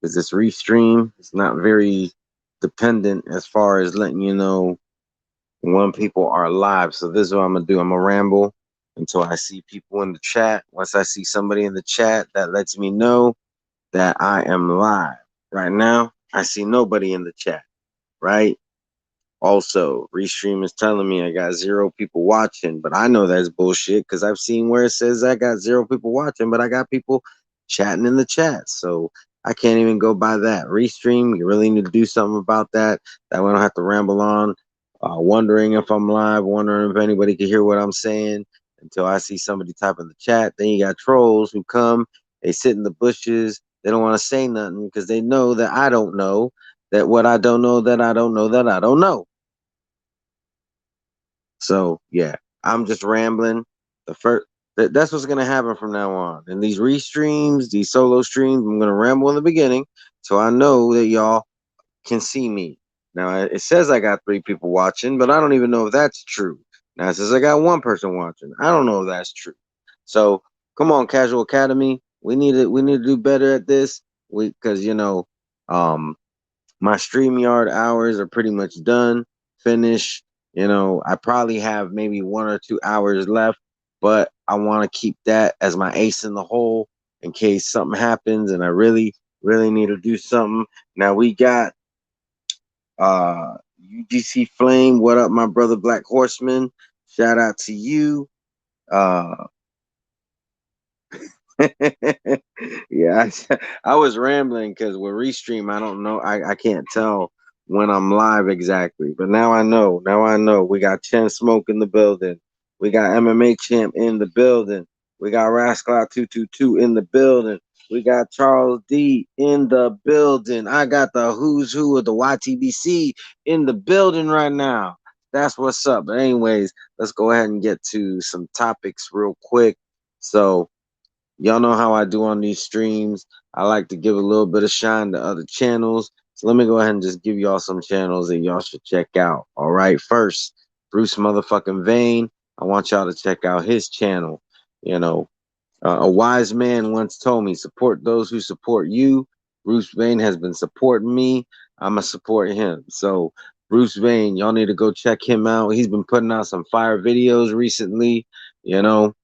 because this restream is not very dependent as far as letting you know when people are live. So this is what I'm gonna do. I'm gonna ramble until I see people in the chat. Once I see somebody in the chat, that lets me know that I am live. Right now, I see nobody in the chat, right? Also, Restream is telling me I got 0 people watching, but I know that's bullshit because I've seen where it says I got 0 people watching, but I got people chatting in the chat. So I can't even go by that. Restream, you really need to do something about that. That way I don't have to ramble on, wondering if I'm live, wondering if anybody can hear what I'm saying until I see somebody type in the chat. Then you got trolls who come, they sit in the bushes, they don't want to say nothing because they know that I don't know, that what I don't know, that I don't know, that I don't know. So yeah, I'm just rambling. The first that's what's gonna happen from now on. And these restreams, these solo streams, I'm gonna ramble in the beginning, so I know that y'all can see me. Now it says I got 3 people watching, but I don't even know if that's true. Now it says I got 1 person watching. I don't know if that's true. So come on, Casual Academy. We need to do better at this. Because um my StreamYard hours are pretty much done, finished. I probably have maybe 1 or 2 hours left, but I want to keep that as my ace in the hole in case something happens and I really, really need to do something. Now we got UGC Flame. What up, my brother Black Horseman? Shout out to you. Uh yeah, I was rambling because with Restream, I don't know. I can't tell when I'm live exactly. But now I know. Now I know. We got Chen Smoke in the building. We got MMA Champ in the building. We got Rascal 222 in the building. We got Charles D in the building. I got the who's who of the YTBC in the building right now. That's what's up. But anyways, let's go ahead and get to some topics real quick. So y'all know how I do on these streams. I like to give a little bit of shine to other channels. So let me go ahead and just give y'all some channels that y'all should check out. All right. First, Bruce motherfucking Vane. I want y'all to check out his channel. You know, a wise man once told me, support those who support you. Bruce Vane has been supporting me. I'm going to support him. So, Bruce Vane, y'all need to go check him out. He's been putting out some fire videos recently, you know.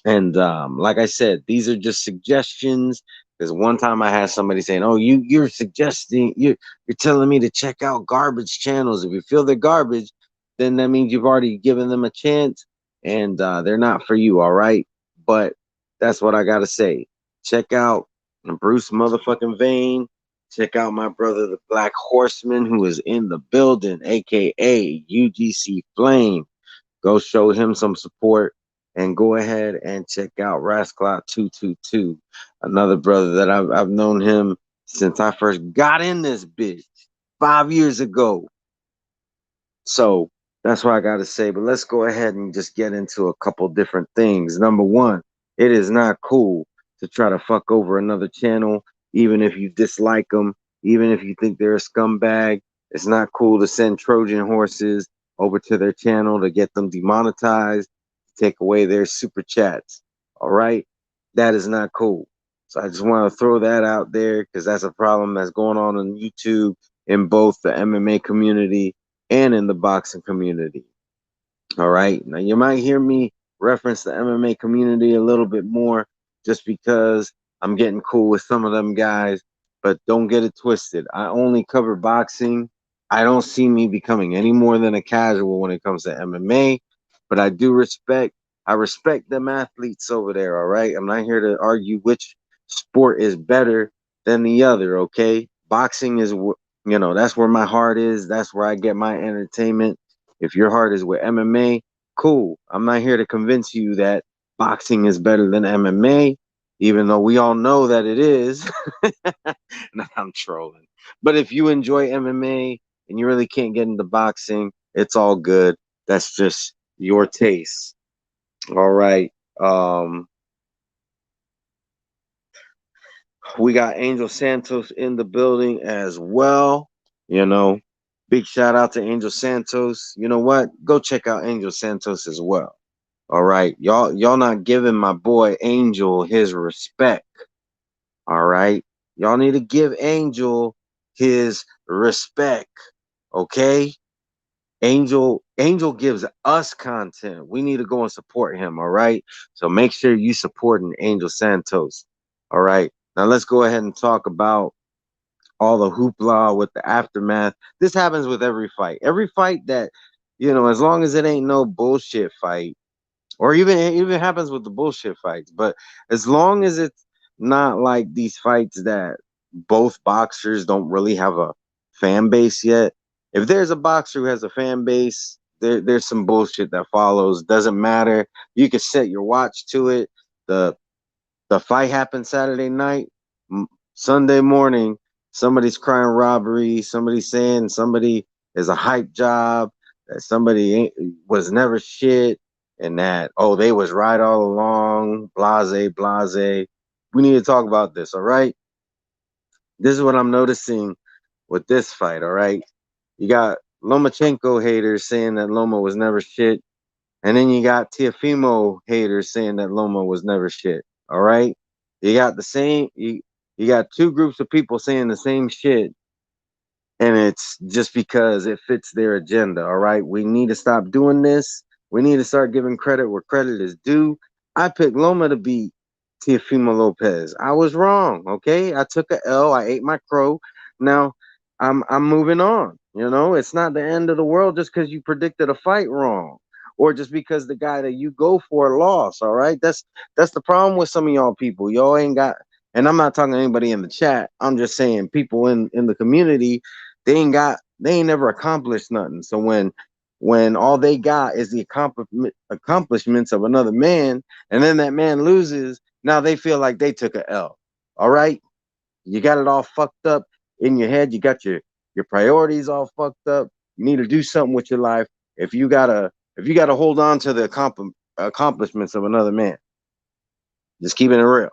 And like I said, these are just suggestions. Because one time I had somebody saying, "Oh, you're suggesting you're telling me to check out garbage channels. If you feel they're garbage, then that means you've already given them a chance, and they're not for you." All right, but that's what I gotta say. Check out Bruce motherfucking Vane. Check out my brother, the Black Horseman, who is in the building, aka UGC Flame. Go show him some support and go ahead and check out Rascalot 222, another brother that I've known him since I first got in this bitch 5 years ago. So that's what I got to say. But let's go ahead and just get into a couple different things. Number one, it is not cool to try to fuck over another channel, even if you dislike them, even if you think they're a scumbag. It's not cool to send Trojan horses over to their channel to get them demonetized, to take away their super chats. All right. That is not cool. So I just want to throw that out there because that's a problem that's going on YouTube in both the MMA community and in the boxing community. All right. Now you might hear me reference the MMA community a little bit more just because I'm getting cool with some of them guys, but don't get it twisted. I only cover boxing. I don't see me becoming any more than a casual when it comes to MMA, but I respect them athletes over there, all right? I'm not here to argue which sport is better than the other, okay? Boxing is that's where my heart is. That's where I get my entertainment. If your heart is with MMA, cool. I'm not here to convince you that boxing is better than MMA, even though we all know that it is. No, I'm trolling. But if you enjoy MMA and you really can't get into boxing, it's all good. That's just your taste. All right. We got Angel Santos in the building as well. You know, big shout out to Angel Santos. You know what? Go check out Angel Santos as well. All right. Y'all not giving my boy Angel his respect. All right. Y'all need to give Angel his respect. Okay? Angel gives us content. We need to go and support him, all right? So make sure you supporting Angel Santos. All right. Now let's go ahead and talk about all the hoopla with the aftermath. This happens with every fight. Every fight that, as long as it ain't no bullshit fight, or even it even happens with the bullshit fights, but as long as it's not like these fights that both boxers don't really have a fan base yet. If there's a boxer who has a fan base, there's some bullshit that follows. Doesn't matter. You can set your watch to it. The the fight happened Saturday night. Sunday morning, somebody's crying robbery. Somebody's saying somebody is a hype job. That somebody was never shit, and that they was right all along. Blase, blase. We need to talk about this. All right. This is what I'm noticing with this fight. All right. You got Lomachenko haters saying that Loma was never shit. And then you got Tiafimo haters saying that Loma was never shit. All right. You got the same you got two groups of people saying the same shit, and it's just because it fits their agenda. All right, we need to stop doing this. We need to start giving credit where credit is due. I picked Loma to beat Teofimo Lopez. I was wrong. Okay, I took a L. I ate my crow. Now I'm moving on. It's not the end of the world just because you predicted a fight wrong, or just because the guy that you go for lost. All right, that's the problem with some of y'all people. Y'all ain't got. And I'm not talking to anybody in the chat. I'm just saying people in the community, they ain't never accomplished nothing. So when all they got is the accomplishments of another man, and then that man loses, now they feel like they took a L. All right, you got it all fucked up in your head. You got your priorities all fucked up. You need to do something with your life. If you gotta hold on to the accomplishments of another man, just keeping it real.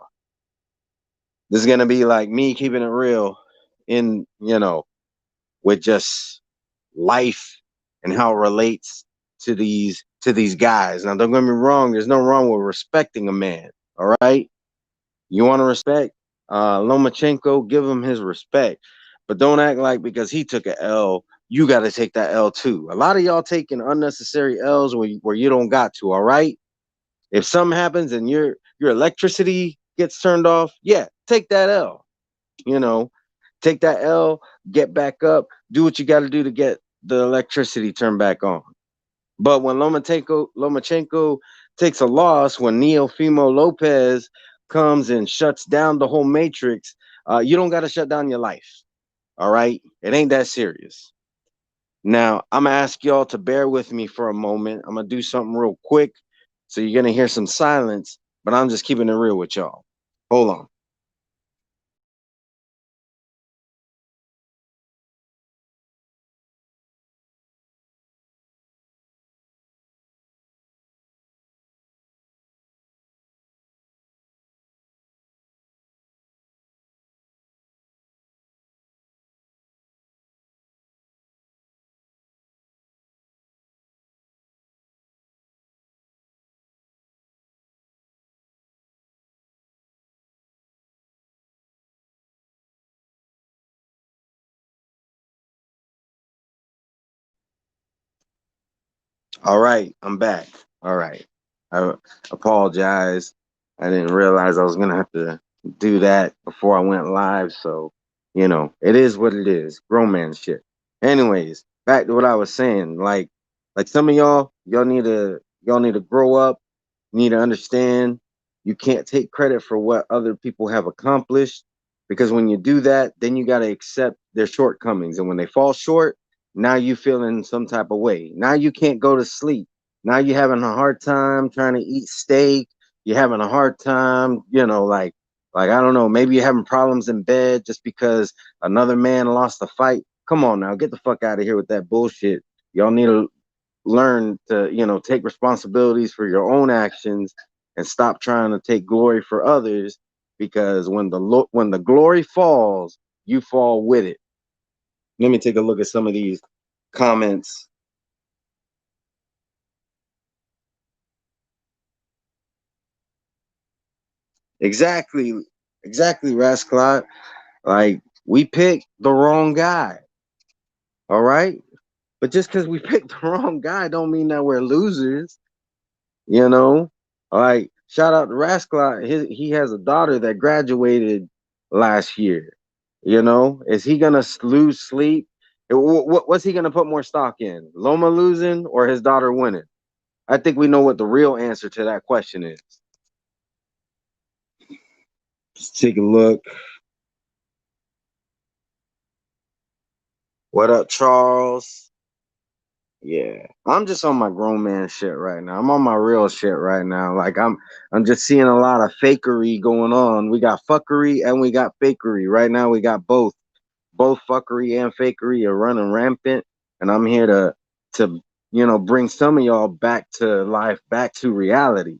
This is gonna be like me keeping it real in with just life and how it relates to these guys. Now, don't get me wrong. There's no wrong with respecting a man. All right, you want to respect Lomachenko, give him his respect, but don't act like because he took a L, you got to take that L too. A lot of y'all taking unnecessary L's where you don't got to. All right, if something happens and your electricity gets turned off, yeah, take that L. You know, take that L, get back up, do what you got to do to get the electricity turned back on. But when Lomachenko takes a loss, when Neofimo Lopez comes and shuts down the whole matrix, you don't got to shut down your life. All right, it ain't that serious. Now I'm gonna ask y'all to bear with me for a moment. I'm gonna do something real quick, so you're gonna hear some silence, but I'm just keeping it real with y'all. Hold on. All right, I'm back. All right. I apologize. I didn't realize I was gonna have to do that before I went live. So, it is what it is. Grown man shit. Anyways, back to what I was saying. Like some of y'all need to grow up. You need to understand you can't take credit for what other people have accomplished, because when you do that, then you got to accept their shortcomings. And when they fall short, now you feeling some type of way. Now you can't go to sleep. Now you're having a hard time trying to eat steak. You're having a hard time, like I don't know, maybe you're having problems in bed just because another man lost a fight. Come on now, get the fuck out of here with that bullshit. Y'all need to learn to take responsibilities for your own actions and stop trying to take glory for others, because when the glory falls, you fall with it. Let me take a look at some of these comments. Exactly, exactly, Rasclot. Like we picked the wrong guy. All right. But just because we picked the wrong guy don't mean that we're losers, you know? Like, shout out to Rascalot. He has a daughter that graduated last year. You know, is he gonna lose sleep? What's he gonna put more stock in? Loma losing or his daughter winning? I think we know what the real answer to that question is. Let's take a look. What up, Charles? Yeah, I'm just on my grown man shit right now. I'm on my real shit right now. Like I'm just seeing a lot of fakery going on. We got fuckery and we got fakery. Right now we got both. Both fuckery and fakery are running rampant, and I'm here to bring some of y'all back to life, back to reality.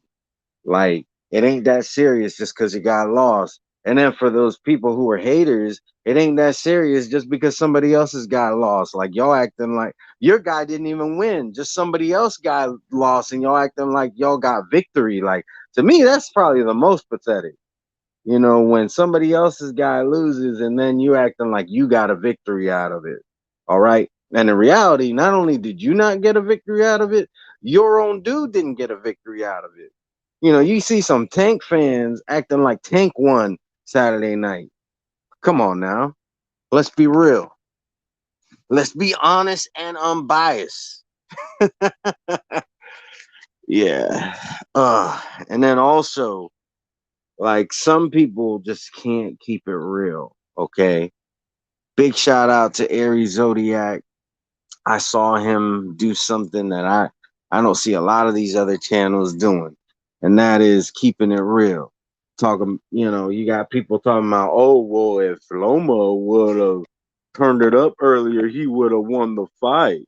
Like it ain't that serious just because you got lost. And then for those people who are haters, it ain't that serious just because somebody else's got lost. Like y'all acting like your guy didn't even win, just somebody else got lost, and y'all acting like y'all got victory. Like to me, that's probably the most pathetic. When somebody else's guy loses and then you acting like you got a victory out of it. All right. And in reality, not only did you not get a victory out of it, your own dude didn't get a victory out of it. You see some Tank fans acting like Tank won Saturday night. Come on now. Let's be real. Let's be honest and unbiased. Yeah. And then also, like, some people just can't keep it real. Okay. Big shout out to Aries Zodiac. I saw him do something that I don't see a lot of these other channels doing, and that is keeping it real. Talking, you got people talking about, oh well, if Loma would have turned it up earlier, he would have won the fight.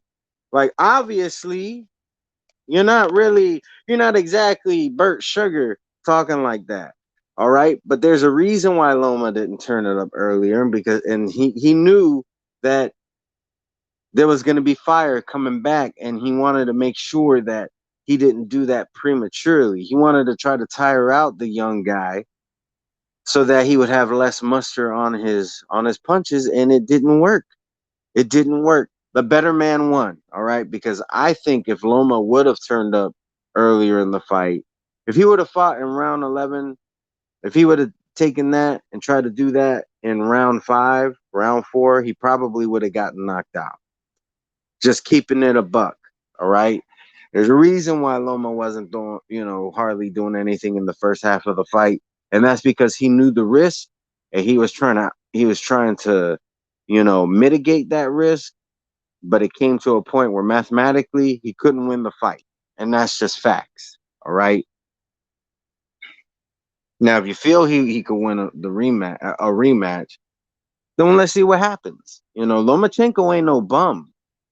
Like obviously, you're not exactly Burt Sugar talking like that. All right. But there's a reason why Loma didn't turn it up earlier, and he knew that there was going to be fire coming back, and he wanted to make sure that he didn't do that prematurely. He wanted to try to tire out the young guy so that he would have less muster on his punches, and it didn't work. It didn't work. The better man won, all right? Because I think if Loma would have turned up earlier in the fight, if he would have fought in round 11, if he would have taken that and tried to do that in round 5, round 4, he probably would have gotten knocked out. Just keeping it a buck, all right? There's a reason why Loma wasn't doing, hardly doing anything in the first half of the fight, and that's because he knew the risk, and he was trying to mitigate that risk, but it came to a point where mathematically he couldn't win the fight, and that's just facts. All right. Now, if you feel he could win a rematch, then let's see what happens. Lomachenko ain't no bum.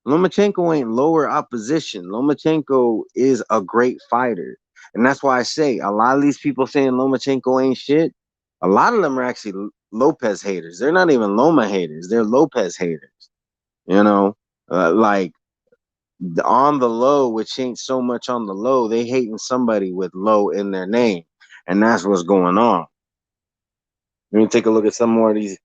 Lomachenko ain't lower opposition. Lomachenko is a great fighter, and that's why I say a lot of these people saying Lomachenko ain't shit. A lot of them are actually Lopez haters. They're not even Loma haters. They're Lopez haters. Like on the low, which ain't so much on the low, they hating somebody with low in their name. And that's what's going on. Let me take a look at some more of these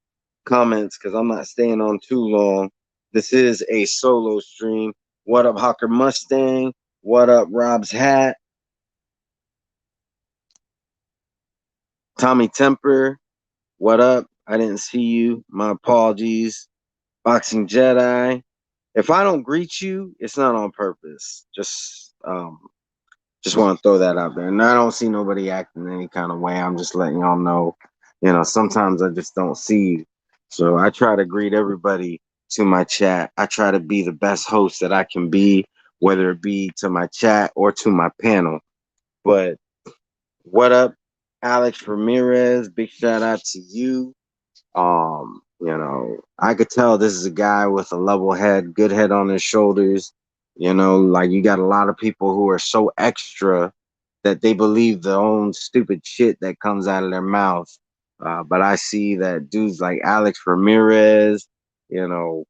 comments because I'm not staying on too long. This is a solo stream. What up, Hawker Mustang? What up, Rob's Hat? Tommy Temper? What up? I didn't see you. My apologies. Boxing Jedi. If I don't greet you, it's not on purpose. Just want to throw that out there. And I don't see nobody acting any kind of way. I'm just letting y'all know, sometimes I just don't see you. So I try to greet everybody to my chat. I try to be the best host that I can be, whether it be to my chat or to my panel. But what up, Alex Ramirez? Big shout out to you. I could tell this is a guy with a level head, good head on his shoulders. Like you got a lot of people who are so extra that they believe their own stupid shit that comes out of their mouth. But I see that dudes like Alex Ramirez, you know,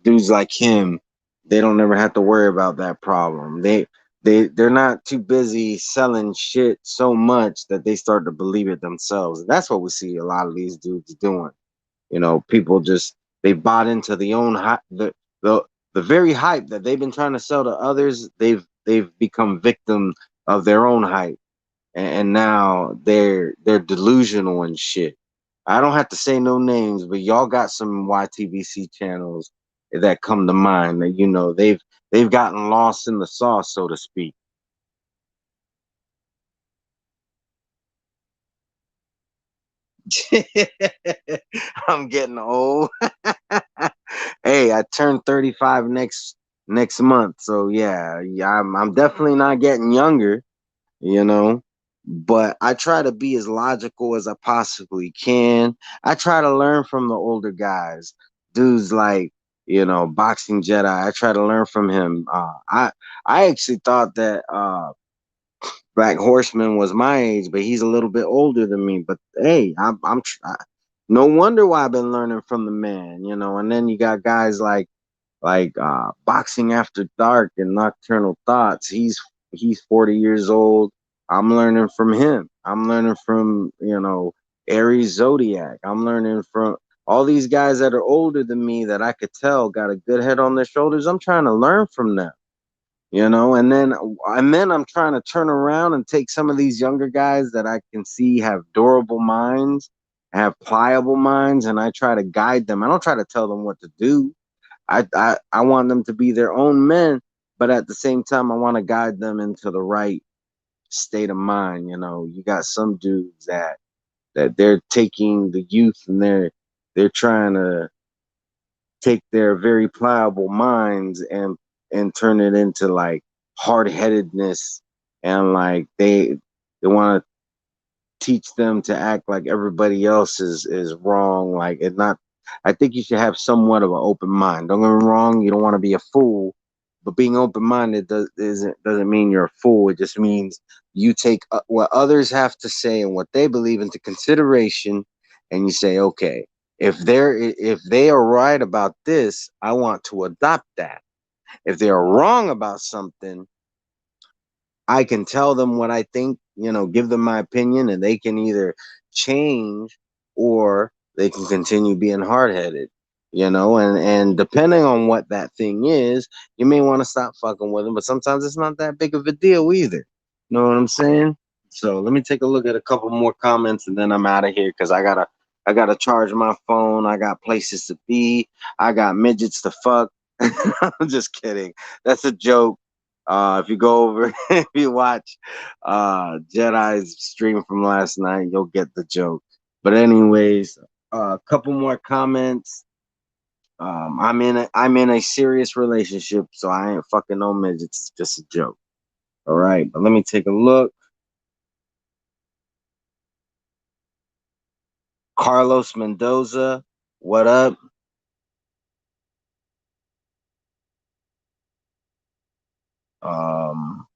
dudes like him, they don't ever have to worry about that problem. they're not too busy selling shit so much that they start to believe it themselves. And that's what we see a lot of these dudes doing. You know, people just they bought into the own hype, the the very hype that they've been trying to sell to others. They've become victim of their own hype, and now they're delusional and shit. I don't have to say no names, but y'all got some YTBC channels that come to mind that you know they've gotten lost in the sauce, so to speak. I'm getting old. Hey, I turned 35 next month, so yeah, I'm definitely not getting younger, you know. But I try to be as logical as I possibly can. I try to learn from the older guys, dudes like Boxing Jedi. I try to learn from him. I actually thought that Black Horseman was my age, but he's a little bit older than me. But hey, no wonder why I've been learning from the man, you know. And then you got guys like Boxing After Dark and Nocturnal Thoughts. He's 40 years old. I'm learning from him. I'm learning from Aries Zodiac. I'm learning from all these guys that are older than me that I could tell got a good head on their shoulders. I'm trying to learn from them, and then I'm trying to turn around and take some of these younger guys that I can see have durable minds, have pliable minds, and I try to guide them. I don't try to tell them what to do. I want them to be their own men, but at the same time I want to guide them into the right state of mind. You got some dudes that they're taking the youth and they're trying to take their very pliable minds and turn it into like hard-headedness, and like they want to teach them to act like everybody else is wrong. Like it not. I think you should have somewhat of an open mind. Don't get me wrong. You don't want to be a fool, but being open minded doesn't mean you're a fool. It just means you take what others have to say and what they believe into consideration, and you say, okay, if they are right about this, I want to adopt that. If they are wrong about something, I can tell them what I think, give them my opinion, and they can either change or they can continue being hard headed, and depending on what that thing is, you may want to stop fucking with them, but sometimes it's not that big of a deal either. You know what I'm saying? So let me take a look at a couple more comments and then I'm out of here because I gotta charge my phone. I got places to be. I got midgets to fuck. I'm just kidding. That's a joke. If you go over, if you watch Jedi's stream from last night, you'll get the joke. But anyways, a couple more comments. I'm in a serious relationship, so I ain't fucking no midgets. It's just a joke. All right, but let me take a look. Carlos Mendoza, what up? Um,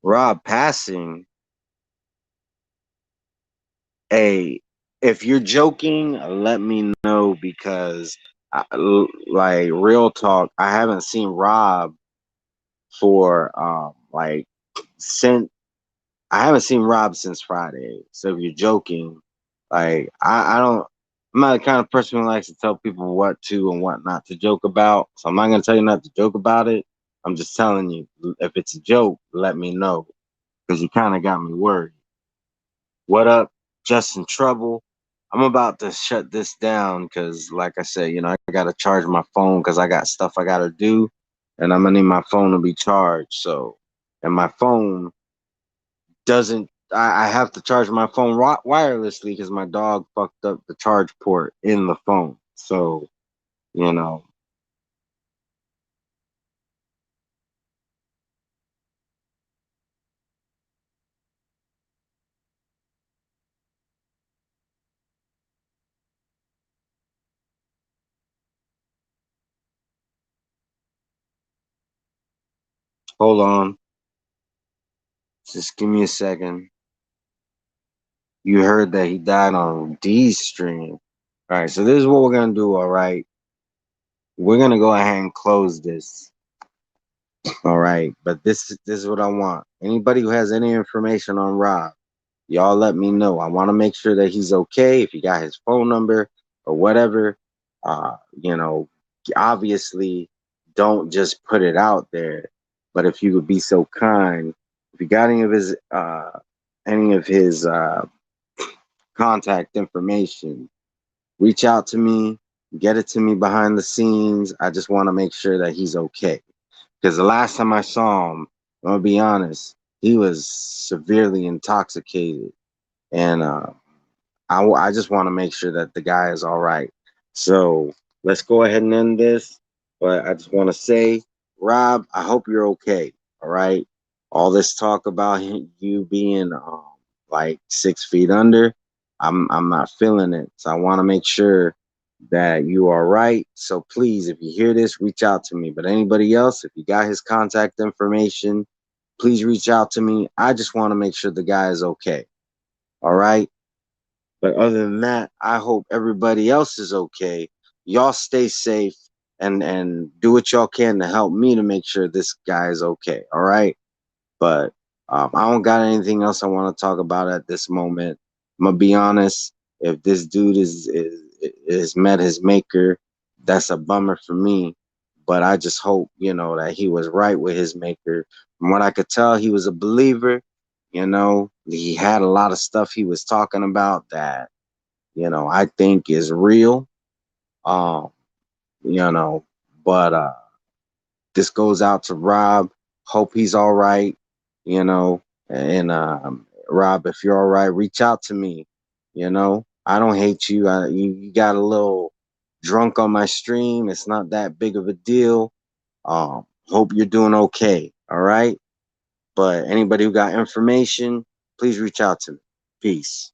Rob Passing. Hey, if you're joking, let me know because, like, real talk, I haven't seen Rob for like since I haven't seen Rob since Friday. So if you're joking, like, I don't. I'm not the kind of person who likes to tell people what to and what not to joke about. So I'm not gonna tell you not to joke about it. I'm just telling you if it's a joke, let me know because you kind of got me worried. What up, Justin Trouble? I'm about to shut this down because, like I said, I got to charge my phone because I got stuff I got to do, and I'm gonna need my phone to be charged. So, and my phone doesn't. I have to charge my phone wirelessly because my dog fucked up the charge port in the phone. So, you know, hold on, just give me a second. You heard that he died on D's stream. All right, so this is what we're gonna do. All right. we're gonna go ahead and close this. All right, but this is what I want. Anybody who has any information on Rob, y'all let me know. I want to make sure that he's okay. If you got his phone number or whatever, you know, obviously don't just put it out there. But if you would be so kind, if you got any of his contact information, reach out to me, get it to me behind the scenes. I just want to make sure that he's okay. Because the last time I saw him, I'm gonna be honest, he was severely intoxicated, and I just want to make sure that the guy is all right. So let's go ahead and end this. But I just want to say, Rob, I hope you're okay. All right. All this talk about you being like 6 feet under, I'm not feeling it. So I want to make sure that you are right. So please, if you hear this, reach out to me. But anybody else, if you got his contact information, please reach out to me. I just want to make sure the guy is okay. All right. But other than that, I hope everybody else is okay. Y'all stay safe and do what y'all can to help me to make sure this guy is okay. All right. But I don't got anything else I want to talk about at this moment. I'm gonna be honest. If this dude is met his maker, that's a bummer for me. But I just hope that he was right with his maker. From what I could tell, he was a believer. He had a lot of stuff he was talking about that I think is real. Um, you know, but this goes out to Rob. Hope he's all right. You know, and Rob, if you're all right, reach out to me. I don't hate you. You got a little drunk on my stream. It's not that big of a deal. Hope you're doing okay. All right. But anybody who got information, please reach out to me. Peace.